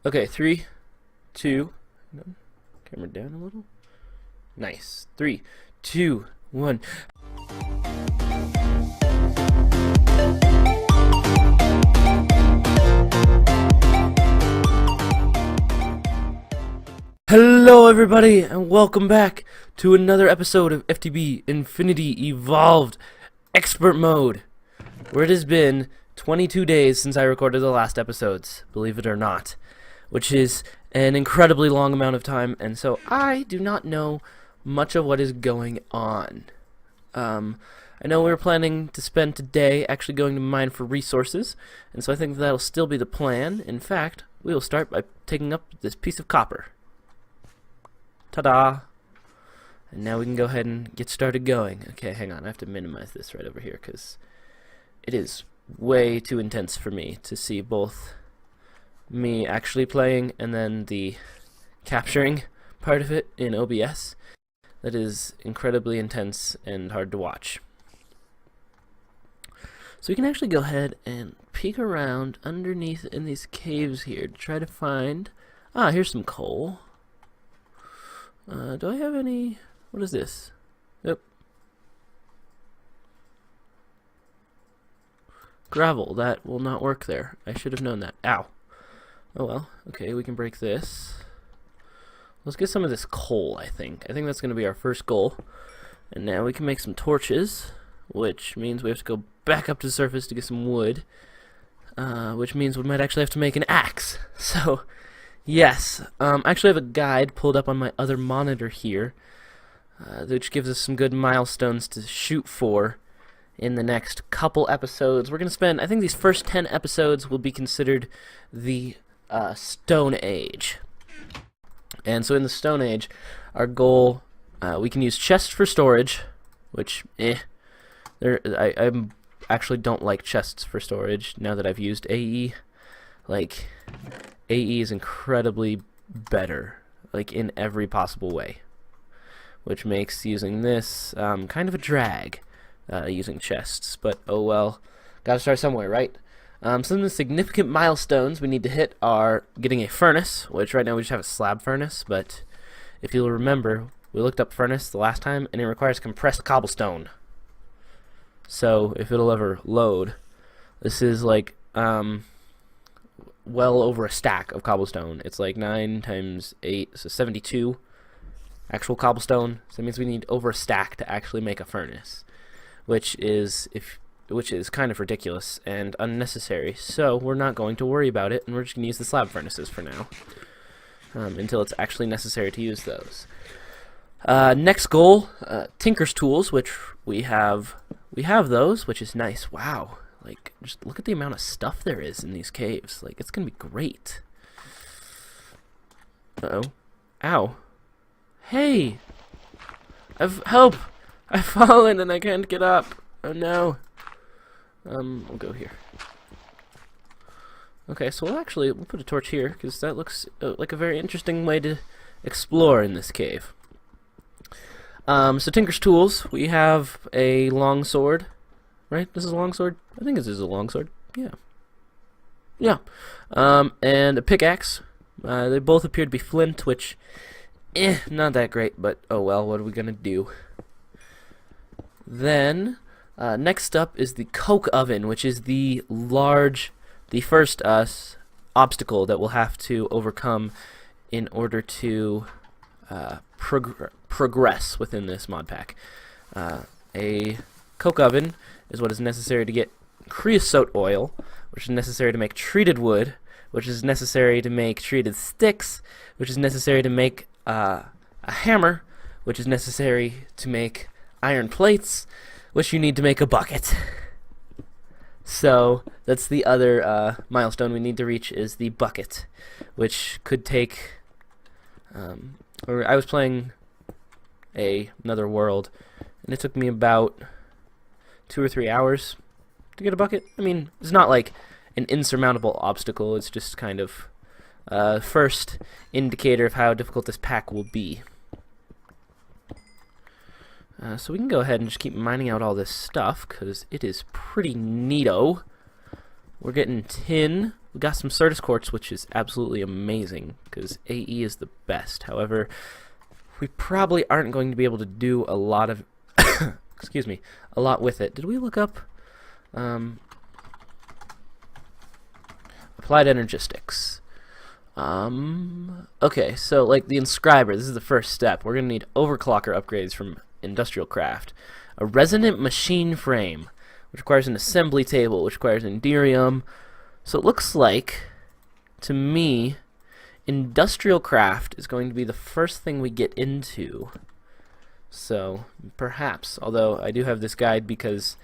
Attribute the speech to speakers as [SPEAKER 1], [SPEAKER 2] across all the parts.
[SPEAKER 1] Okay, three, two, no, camera down a little. Nice. 3, 2, 1. Hello everybody, and welcome back to another episode of FTB Infinity Evolved Expert Mode, where it has been 22 days since I recorded the last episodes, believe it or not, which is an incredibly long amount of time, and so I do not know much of what is going on. I know we were planning to spend today actually going to mine for resources, and so I think that'll still be the plan. In fact, we will start by taking up this piece of copper. Ta-da! And now we can go ahead and get started going. Okay, hang on, I have to minimize this right over here because it is way too intense for me to see both me actually playing and then the capturing part of it in OBS. That is incredibly intense and hard to watch. So we can actually go ahead and peek around underneath in these caves here to try to find... here's some coal. Do I have any... What is this? Yep. Gravel. That will not work there. I should have known that. Ow. Oh well. Okay, we can break this. Let's get some of this coal, I think. I think that's going to be our first goal. And now we can make some torches, which means we have to go back up to the surface to get some wood, which means we might actually have to make an axe. So... yes, I actually have a guide pulled up on my other monitor here, which gives us some good milestones to shoot for in the next couple episodes. We're going to spend, I think these first 10 episodes will be considered the Stone Age. And so in the Stone Age, our goal, we can use chests for storage, which, I actually don't like chests for storage now that I've used AE. Like... AE is incredibly better, like in every possible way, which makes using this kind of a drag, using chests, but oh well, gotta start somewhere, right? Some of the significant milestones we need to hit are getting a furnace, which right now we just have a slab furnace, but if you'll remember, we looked up furnace the last time, and it requires compressed cobblestone. So, if it'll ever load, this is like, well over a stack of cobblestone. It's like 9 times 8, so 72 actual cobblestone. So that means we need over a stack to actually make a furnace, which is kind of ridiculous and unnecessary. So we're not going to worry about it, and we're just going to use the slab furnaces for now, until it's actually necessary to use those. Next goal, Tinker's tools, which we have those, which is nice. Wow. Like, just look at the amount of stuff there is in these caves. Like, it's gonna be great. Uh-oh. Ow. Hey! Help! I've fallen and I can't get up. Oh no. We'll go here. Okay, so we'll put a torch here, because that looks like a very interesting way to explore in this cave. So Tinker's tools, we have a long sword. Right? This is a long sword? I think this is a long sword. Yeah. Yeah. And a pickaxe. They both appear to be flint, which, not that great, but oh well, what are we gonna do? Then, next up is the coke oven, which is the first obstacle that we'll have to overcome in order to progress within this mod pack. A coke oven is what is necessary to get creosote oil, which is necessary to make treated wood, which is necessary to make treated sticks, which is necessary to make a hammer, which is necessary to make iron plates, which you need to make a bucket. So that's the other milestone we need to reach, is the bucket, which could take... I was playing another world, and it took me about 2 or 3 hours to get a bucket. I mean, it's not like an insurmountable obstacle. It's just kind of first indicator of how difficult this pack will be. So we can go ahead and just keep mining out all this stuff, because it is pretty neato. We're getting tin, We got some Certus Quartz, which is absolutely amazing, because AE is the best. However, we probably aren't going to be able to do a lot of... excuse me, a lot with it. Did we look up... applied energistics. Okay, so like the inscriber, this is the first step. We're going to need overclocker upgrades from Industrial Craft. A resonant machine frame, which requires an assembly table, which requires Enderium. So it looks like, to me, Industrial Craft is going to be the first thing we get into. So, perhaps, although I do have this guide because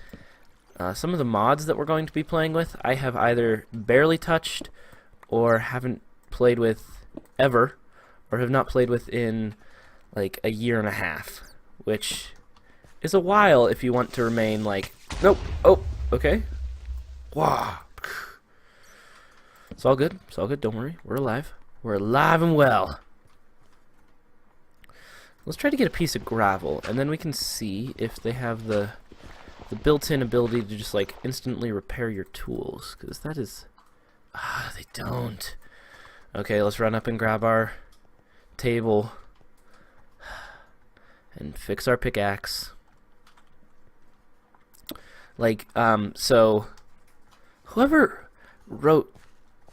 [SPEAKER 1] some of the mods that we're going to be playing with, I have either barely touched or haven't played with ever, or have not played with in like a year and a half, which is a while if you want to remain like, nope, oh, okay, wow. It's all good, don't worry, we're alive. We're alive and well. Let's try to get a piece of gravel, and then we can see if they have the built-in ability to just like instantly repair your tools, because that is... they don't. Okay, let's run up and grab our table and fix our pickaxe. Like, so whoever wrote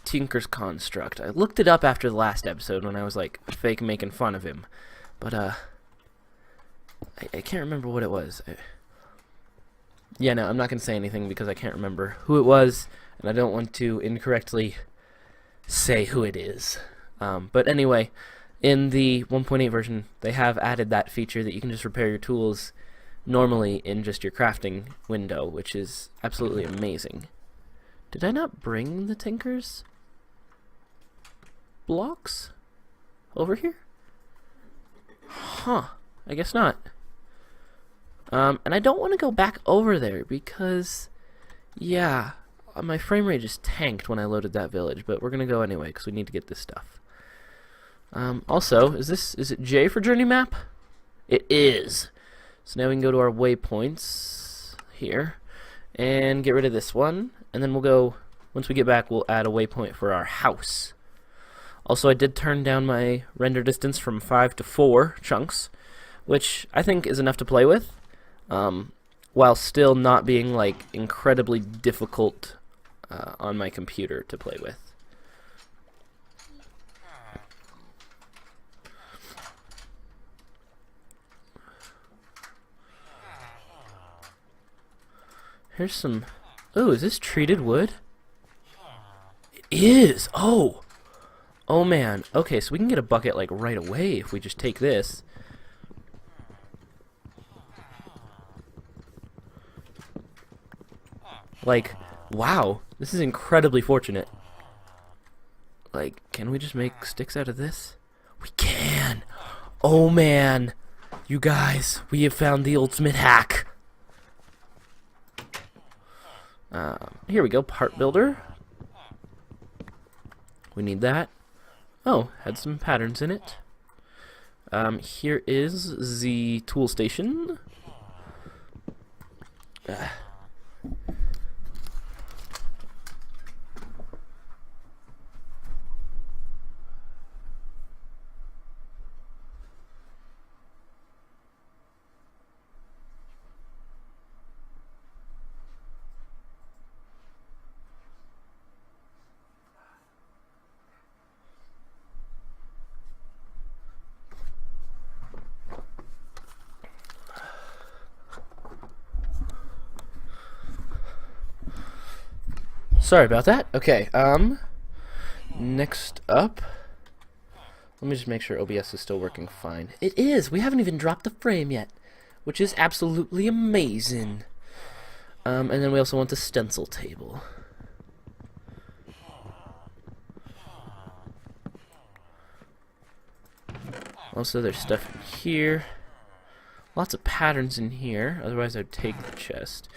[SPEAKER 1] Tinker's Construct, I looked it up after the last episode when I was like fake making fun of him, but I can't remember what it was. Yeah, no, I'm not gonna say anything because I can't remember who it was, and I don't want to incorrectly say who it is. But anyway, in the 1.8 version, they have added that feature that you can just repair your tools normally in just your crafting window, which is absolutely amazing. Did I not bring the Tinker's blocks over here? Huh, I guess not. And I don't want to go back over there because, yeah, my frame rate just tanked when I loaded that village, but we're going to go anyway because we need to get this stuff. Also, is it J for journey map? It is. So now we can go to our waypoints here and get rid of this one, and then we'll go, once we get back, we'll add a waypoint for our house. Also, I did turn down my render distance from 5 to 4 chunks, which I think is enough to play with, while still not being like incredibly difficult on my computer to play with. Here's some... Oh, is this treated wood? It is! Oh! Oh man. Okay, so we can get a bucket like right away if we just take this. Like, wow. This is incredibly fortunate. Like, can we just make sticks out of this? We can! Oh man! You guys, we have found the ultimate hack! Here we go, part builder. We need that. Oh, had some patterns in it. Here is the tool station. Sorry about that. Okay, next up, let me just make sure OBS is still working fine. It is! We haven't even dropped the frame yet, which is absolutely amazing. And then we also want the stencil table. Also, there's stuff in here. Lots of patterns in here, otherwise I'd take the chest.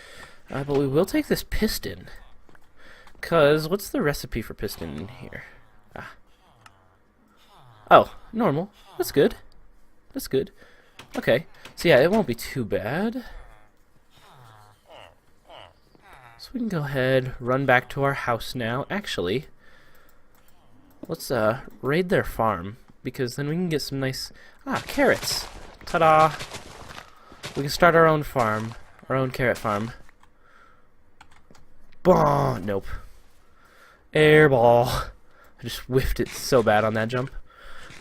[SPEAKER 1] But we will take this piston. Because, what's the recipe for piston in here? Ah. Oh, normal. That's good. That's good. Okay. So yeah, it won't be too bad. So we can go ahead, run back to our house now. Actually, let's raid their farm, because then we can get some nice carrots. Ta-da! We can start our own farm, our own carrot farm. Bah! Nope. Air ball. I just whiffed it so bad on that jump.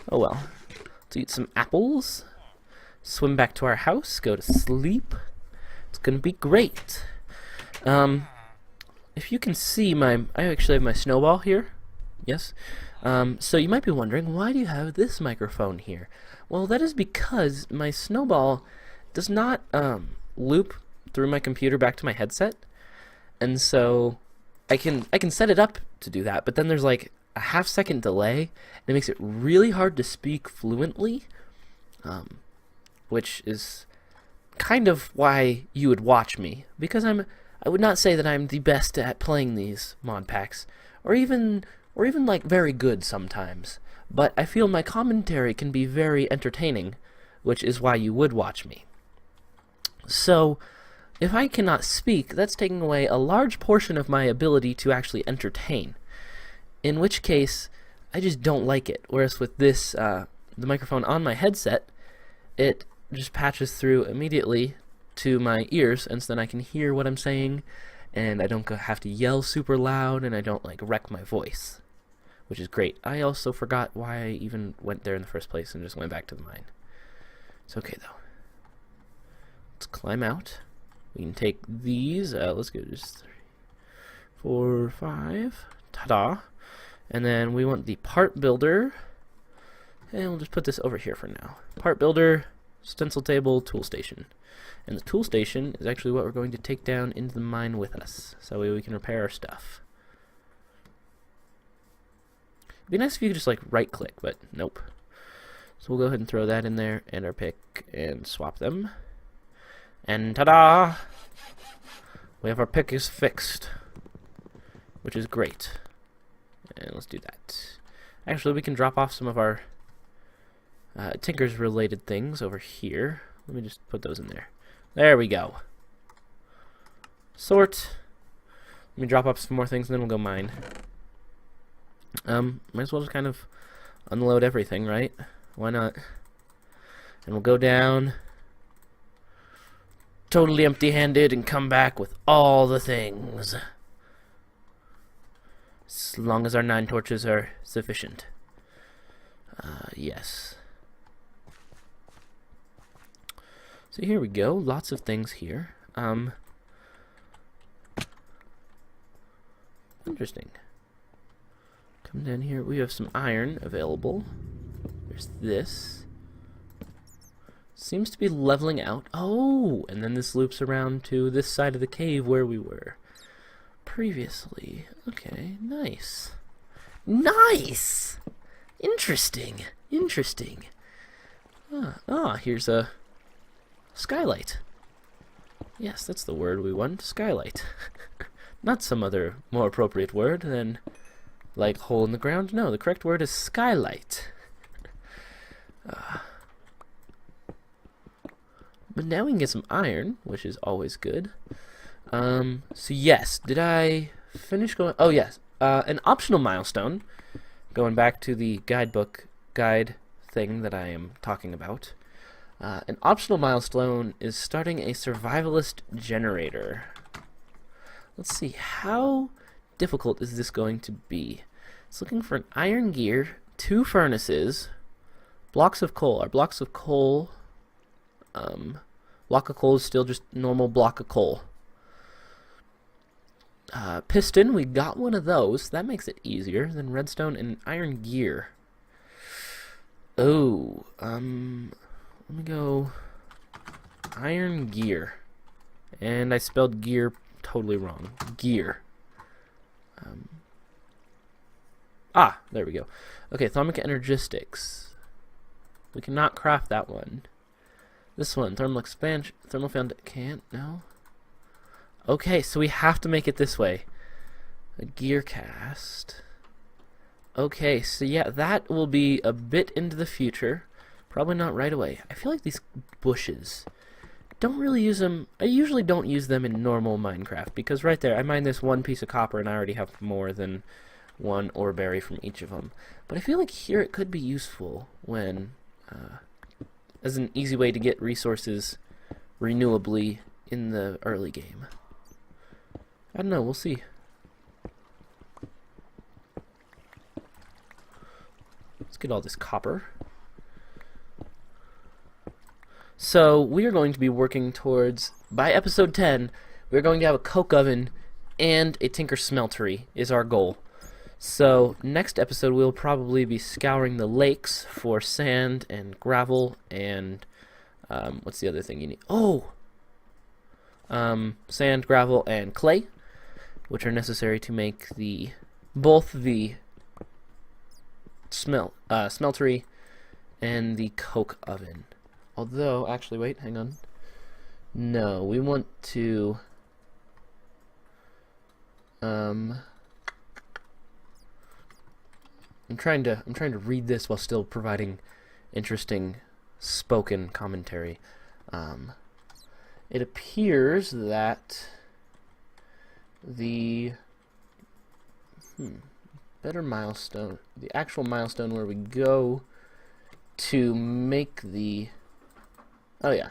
[SPEAKER 1] Oh well. Let's eat some apples. Swim back to our house. Go to sleep. It's gonna be great. If you can see I actually have my snowball here. Yes. So you might be wondering, why do you have this microphone here? Well, that is because my snowball does not loop through my computer back to my headset, and so I can set it up to do that, but then there's like a half-second delay, and it makes it really hard to speak fluently, which is kind of why you would watch me, because I would not say that I'm the best at playing these mod packs, or even like very good sometimes, but I feel my commentary can be very entertaining, which is why you would watch me. So, if I cannot speak, that's taking away a large portion of my ability to actually entertain, in which case, I just don't like it. Whereas with this, the microphone on my headset, it just patches through immediately to my ears, and so then I can hear what I'm saying, and I don't have to yell super loud, and I don't like wreck my voice, which is great. I also forgot why I even went there in the first place and just went back to the mine. It's okay though. Let's climb out. We can take these. Let's go just 3, 4, 5. Ta-da! And then we want the part builder, and we'll just put this over here for now. Part builder, stencil table, tool station. And the tool station is actually what we're going to take down into the mine with us, so we can repair our stuff. It'd be nice if you could just like right click, but nope. So we'll go ahead and throw that in there, and our pick, and swap them. And ta-da! We have our pick is fixed, which is great. And let's do that. Actually, we can drop off some of our Tinker's related things over here. Let me just put those in there. There we go. Sort. Let me drop off some more things, and then we'll go mine. Might as well just kind of unload everything, right? Why not? And we'll go down totally empty-handed and come back with all the things. As long as our 9 torches are sufficient. Yes. So here we go. Lots of things here. Interesting. Come down here. We have some iron available. There's this. Seems to be leveling out. Oh, and then this loops around to this side of the cave where we were previously. Okay, nice. Nice! Interesting. Interesting. Here's a skylight. Yes, that's the word we want. Skylight. Not some other more appropriate word than like hole in the ground. No, the correct word is skylight. But now we can get some iron, which is always good. So yes, did I finish going? Oh yes, an optional milestone. Going back to the guide thing that I am talking about. An optional milestone is starting a survivalist generator. Let's see, how difficult is this going to be? It's looking for an iron gear, 2 furnaces, blocks of coal. Our blocks of coal, block of coal is still just normal block of coal. Piston, we got one of those. That makes it easier than redstone and iron gear. Oh, let me go iron gear. And I spelled gear totally wrong. Gear. There we go. Okay, Atomic Energistics. We cannot craft that one. This one, thermal expansion, thermal found, can't, no? Okay, so we have to make it this way. A gear cast. Okay, so yeah, that will be a bit into the future. Probably not right away. I feel like these bushes, don't really use them. I usually don't use them in normal Minecraft, because right there, I mine this one piece of copper and I already have more than one ore berry from each of them. But I feel like here it could be useful when, as an easy way to get resources renewably in the early game. I don't know, we'll see. Let's get all this copper. So we are going to be working towards, by episode 10, we're going to have a coke oven and a tinker smeltery is our goal. So next episode we'll probably be scouring the lakes for sand and gravel and what's the other thing you need? Oh! Sand, gravel, and clay, which are necessary to make both the smeltery and the coke oven. Although, actually, wait, hang on. No, we want to I'm trying to read this while still providing interesting spoken commentary. It appears that the better milestone, the actual milestone where we go to make the, oh yeah,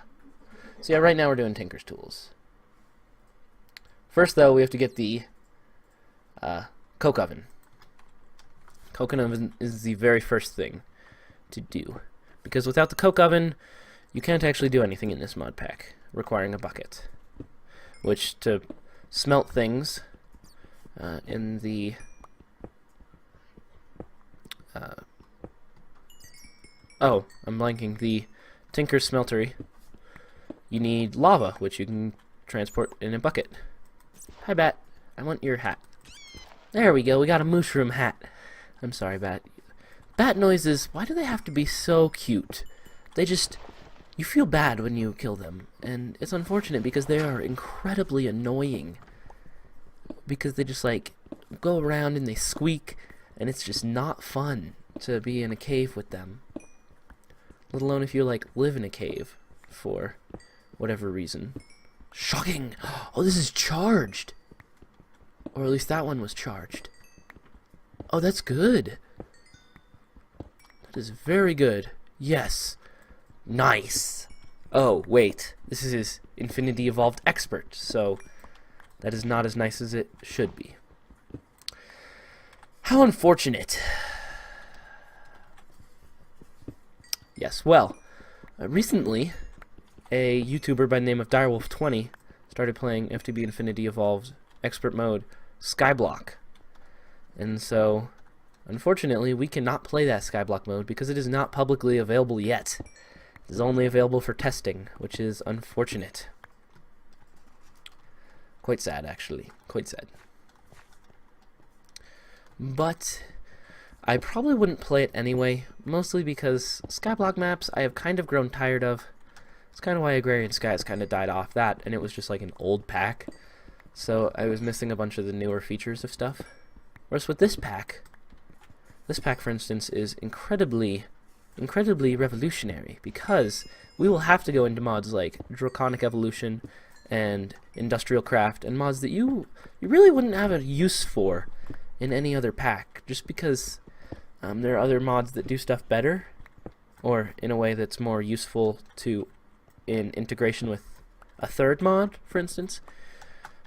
[SPEAKER 1] so yeah, right now we're doing Tinker's Tools. First though, we have to get the coke oven. Coke oven is the very first thing to do, because without the coke oven you can't actually do anything in this mod pack, requiring a bucket, which to smelt things in the oh, I'm blanking, the Tinker Smeltery, you need lava, which you can transport in a bucket. Hi, Bat. I want your hat. There we go, we got a mushroom hat. I'm sorry, Bat. Bat noises, why do they have to be so cute? They just, you feel bad when you kill them, and it's unfortunate because they are incredibly annoying. Because they just, like, go around and they squeak, and it's just not fun to be in a cave with them. Let alone if you, like, live in a cave for whatever reason. Shocking! Oh, this is charged! Or at least that one was charged. Oh, that's good. That is very good. Yes. Nice. Oh, wait. This is Infinity Evolved Expert, so that is not as nice as it should be. How unfortunate. Yes, well, recently, a YouTuber by the name of Direwolf20 started playing FTB Infinity Evolved Expert Mode Skyblock. And so, unfortunately, we cannot play that Skyblock mode because it is not publicly available yet. It is only available for testing, which is unfortunate. Quite sad, actually. Quite sad. But I probably wouldn't play it anyway, mostly because Skyblock maps I have kind of grown tired of. It's kind of why Agrarian Skies kind of died off that, and it was just like an old pack. So I was missing a bunch of the newer features of stuff. Whereas with this pack, for instance, is incredibly revolutionary, because we will have to go into mods like Draconic Evolution and Industrial Craft, and mods that you really wouldn't have a use for in any other pack, just because there are other mods that do stuff better, or in a way that's more useful in integration with a third mod, for instance.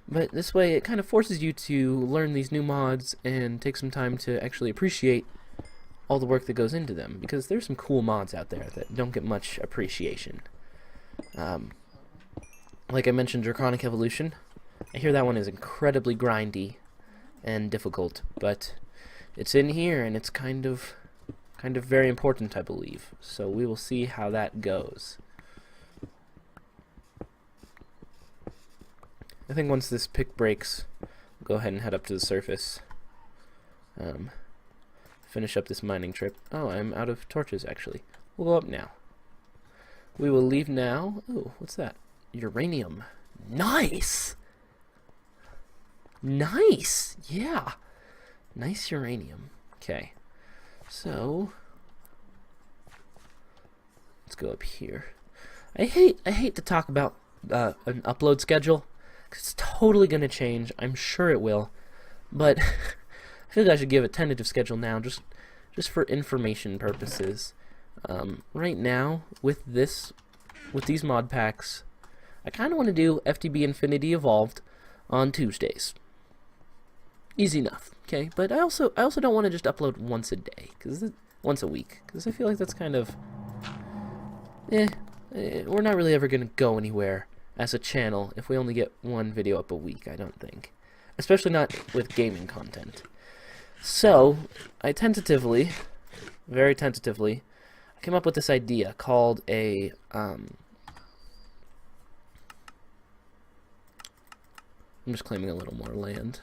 [SPEAKER 1] But this way it kind of forces you to learn these new mods and take some time to actually appreciate all the work that goes into them, because there's some cool mods out there that don't get much appreciation. Like I mentioned, Draconic Evolution. I hear that one is incredibly grindy and difficult, but it's in here and it's kind of very important, I believe. So we will see how that goes. I think once this pick breaks, we'll go ahead and head up to the surface. Finish up this mining trip. Oh, I'm out of torches, actually. We'll go up now. We will leave now. Oh, what's that? Uranium. Nice! Nice! Yeah! Nice uranium. Okay. So, let's go up here. I hate to talk about an upload schedule, 'cause it's totally going to change. I'm sure it will. But I feel like I should give a tentative schedule now, just for information purposes. Right now, with these mod packs, I kind of want to do FTB Infinity Evolved on Tuesdays. Easy enough, okay? But I also don't want to just upload once a day, once a week, because I feel like that's kind of, we're not really ever going to go anywhere as a channel if we only get one video up a week, I don't think. Especially not with gaming content. So, I tentatively, very tentatively, I came up with this idea called a, I'm just claiming a little more land.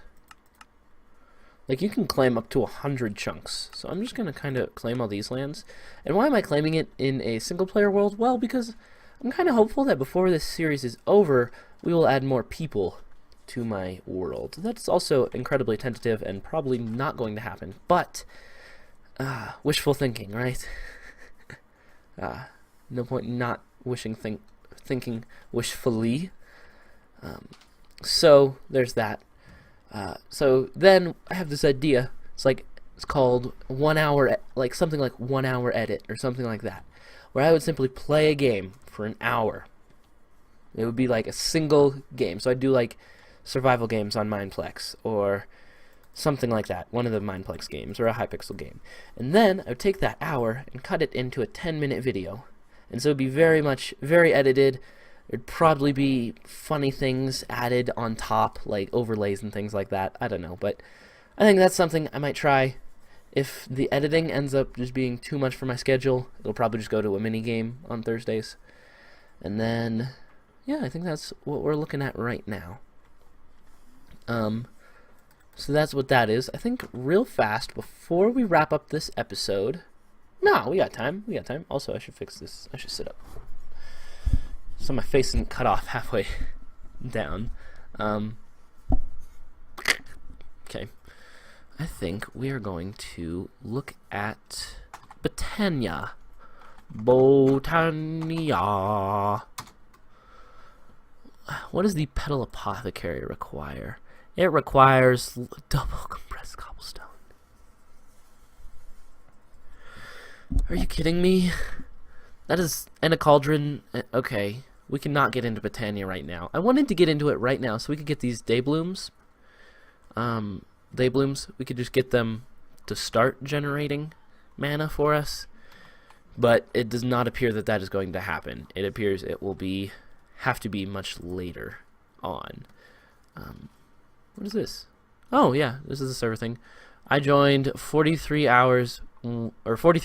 [SPEAKER 1] Like, you can claim up to 100 chunks. So I'm just going to kind of claim all these lands. And why am I claiming it in a single-player world? Well, because I'm kind of hopeful that before this series is over, we will add more people to my world. That's also incredibly tentative and probably not going to happen. But, wishful thinking, right? No point in not thinking wishfully. So, there's that. So then I have this idea. It's called 1 hour, like something like 1 hour edit or something like that, where I would simply play a game for an hour. It would be like a single game. So I'd do like survival games on Mineplex or something like that, one of the Mineplex games or a Hypixel game. And then I would take that hour and cut it into a 10-minute video. And so it would be very edited. There'd probably be funny things added on top, like overlays and things like that. I don't know, but I think that's something I might try. If the editing ends up just being too much for my schedule, it'll probably just go to a mini game on Thursdays. And then, yeah, I think that's what we're looking at right now. So that's what that is. I think real fast, before we wrap up this episode... No, we got time. Also, I should fix this. I should sit up, so my face isn't cut off halfway down. Okay. I think we are going to look at Botania. What does the Petal Apothecary require? It requires double compressed cobblestone. Are you kidding me? That is, and a cauldron. Okay, we cannot get into Botania right now. I wanted to get into it right now so we could get these day blooms. We could just get them to start generating mana for us. But it does not appear that that is going to happen. It appears it will have to be much later on. What is this? Oh yeah, this is a server thing. I joined 43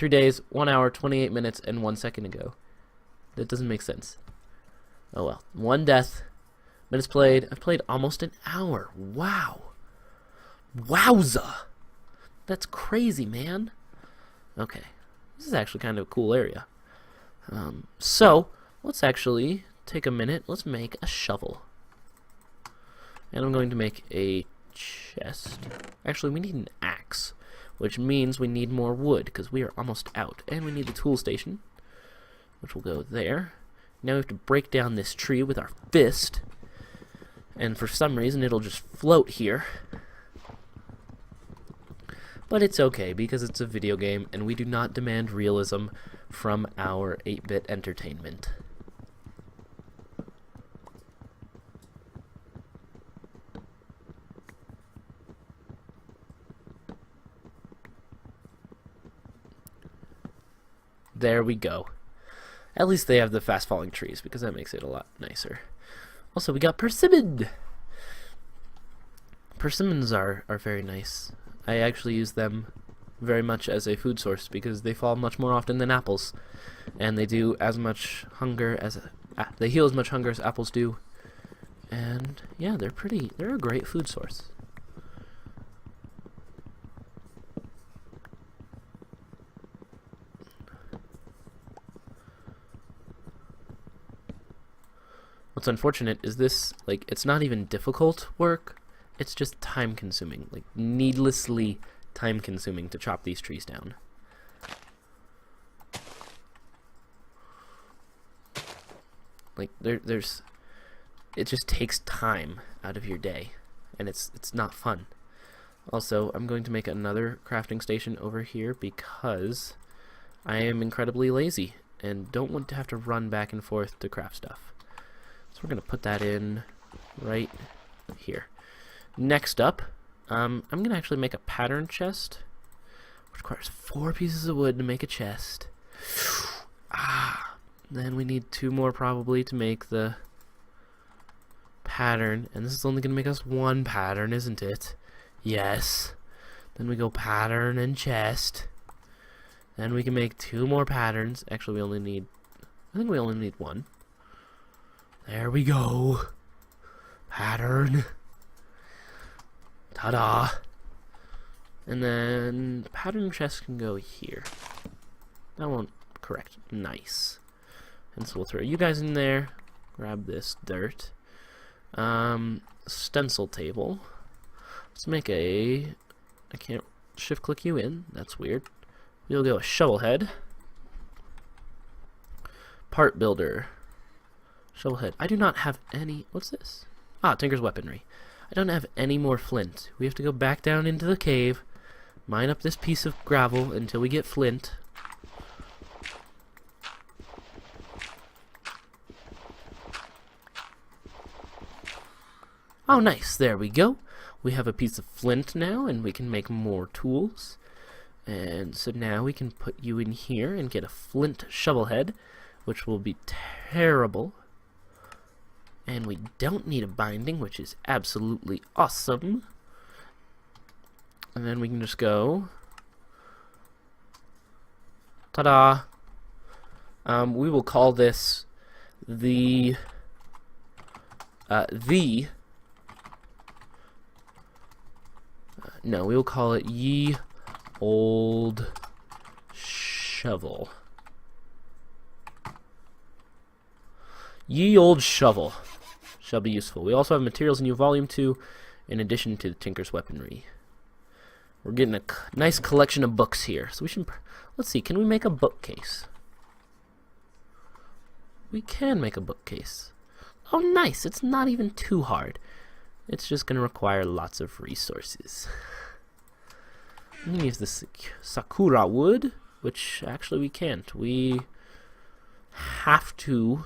[SPEAKER 1] days, 1 hour, 28 minutes, and 1 second ago. That doesn't make sense. Oh well. 1 death. Minutes played. I've played almost an hour. Wow. Wowza. That's crazy, man. Okay. This is actually kind of a cool area. So, let's actually take a minute. Let's make a shovel. And I'm going to make a chest. Actually, we need an axe, which means we need more wood, because we are almost out. And we need the tool station, which will go there. Now we have to break down this tree with our fist. And for some reason, it'll just float here. But it's okay, because it's a video game, and we do not demand realism from our 8-bit entertainment. There we go. At least they have the fast-falling trees, because that makes it a lot nicer. Also, we got persimmon! Persimmons are very nice. I actually use them very much as a food source because they fall much more often than apples, and they do as much hunger as they heal as much hunger as apples do. And yeah, they're a great food source. What's unfortunate is this, like, it's not even difficult work. It's just time-consuming, like needlessly time-consuming to chop these trees down. Like it just takes time out of your day, and it's not fun. Also, I'm going to make another crafting station over here because I am incredibly lazy and don't want to have to run back and forth to craft stuff. So we're going to put that in right here. Next up, I'm going to actually make a pattern chest, which requires 4 pieces of wood to make a chest. Then we need 2 more probably to make the pattern, and this is only going to make us 1 pattern, isn't it? Yes. Then we go pattern and chest. Then we can make 2 more patterns. Actually, I think we only need 1. There we go. Pattern. Ta-da. And then the pattern chest can go here. That won't correct. Nice. And so we'll throw you guys in there. Grab this dirt. Stencil table. Let's make I can't shift click you in. That's weird. We'll go a shovel head. Part builder. Shovel head. I do not have any. What's this? Tinker's weaponry. I don't have any more flint. We have to go back down into the cave, mine up this piece of gravel until we get flint. Oh, nice. There we go. We have a piece of flint now, and we can make more tools. And so now we can put you in here and get a flint shovel head, which will be terrible. And we don't need a binding, which is absolutely awesome. And then we can just go. Ta-da! We will call this the no, we will call it Ye Old Shovel. Ye Old Shovel shall be useful. We also have materials in new volume 2 in addition to the Tinker's weaponry. We're getting a nice collection of books here. So we should, let's see, can we make a bookcase? We can make a bookcase. Oh, nice. It's not even too hard. It's just going to require lots of resources. I'm going to use the sakura wood, which actually we can't. We have to.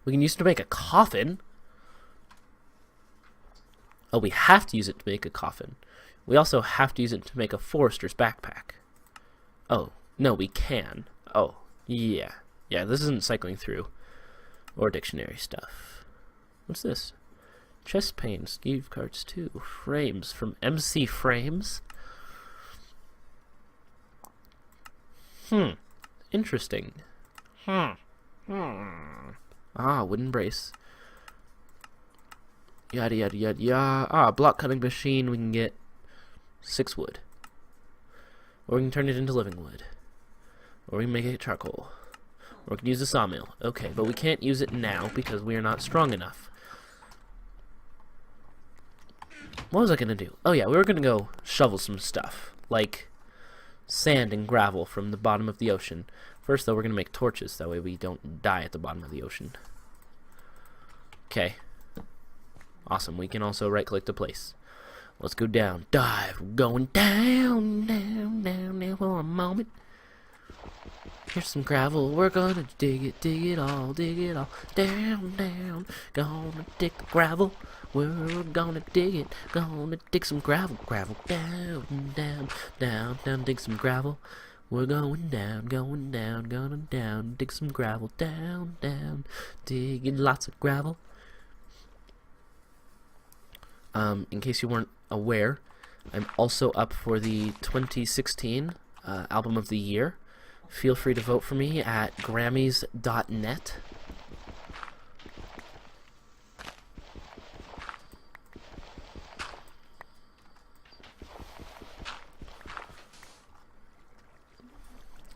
[SPEAKER 1] We can use it to make a coffin. Oh, we have to use it to make a coffin. We also have to use it to make a forester's backpack. Oh, no, we can. Oh, yeah. Yeah, this isn't cycling through. Or dictionary stuff. What's this? Chest panes, Steve cards too. Frames from MC Frames. Interesting. Wooden brace. Yada yada yada yada. Block cutting machine. We can get 6 wood. Or we can turn it into living wood. Or we can make it charcoal. Or we can use a sawmill. Okay, but we can't use it now because we are not strong enough. What was I going to do? Oh yeah, we were going to go shovel some stuff. Like sand and gravel from the bottom of the ocean. First though, we're going to make torches. That way we don't die at the bottom of the ocean. Okay. Awesome. We can also right click to place. Let's go down. Dive. We're going down, down, down, down for a moment. Here's some gravel, we're gonna dig it all, down, down, gonna dig the gravel, we're gonna dig it, gonna dig some gravel, down, down, down, down, dig some gravel, we're going down, gonna down, dig some gravel, down, down, digging lots of gravel. In case you weren't aware, I'm also up for the 2016 Album of the Year. Feel free to vote for me at Grammys.net.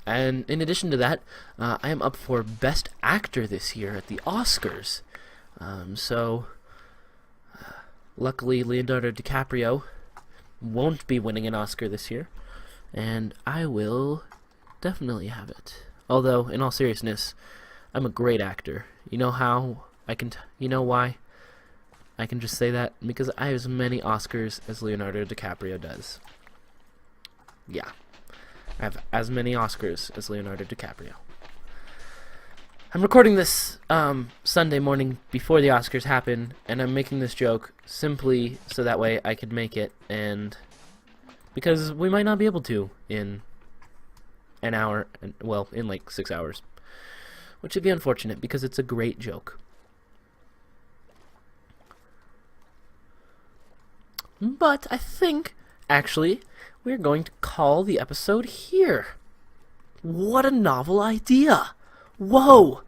[SPEAKER 1] And in addition to that, I am up for Best Actor this year at the Oscars. Luckily, Leonardo DiCaprio won't be winning an Oscar this year, and I will definitely have it. Although, in all seriousness, I'm a great actor. You know how I can? You know why? I can just say that because I have as many Oscars as Leonardo DiCaprio does. Yeah. I have as many Oscars as Leonardo DiCaprio. I'm recording this Sunday morning before the Oscars happen, and I'm making this joke simply so that way I could make it, and because we might not be able to in an hour, well, in like 6 hours, which would be unfortunate because it's a great joke. But I think, actually, we're going to call the episode here. What a novel idea! Whoa!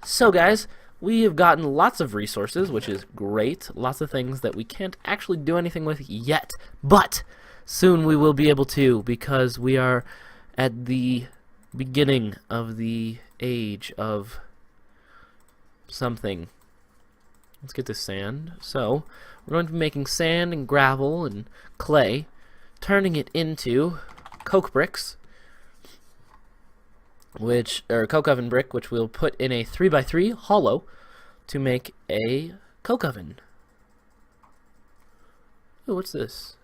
[SPEAKER 1] So guys, we have gotten lots of resources, which is great. Lots of things that we can't actually do anything with yet. But soon we will be able to, because we are at the beginning of the age of something. Let's get this sand. So, we're going to be making sand and gravel and clay, turning it into coke bricks, or coke oven brick, which we'll put in a 3x3 hollow to make a coke oven. Oh, what's this?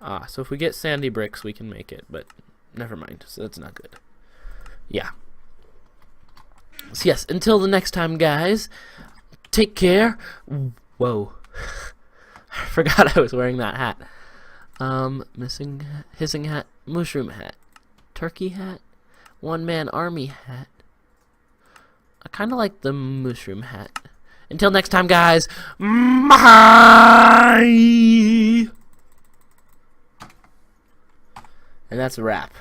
[SPEAKER 1] Ah, so if we get sandy bricks, we can make it, but never mind. So that's not good. Yeah. So yes, until the next time, guys, take care. Whoa. I forgot I was wearing that hat. Missing hissing hat, mushroom hat, turkey hat, one-man army hat. I kind of like the mushroom hat. Until next time, guys. Bye! And that's a wrap.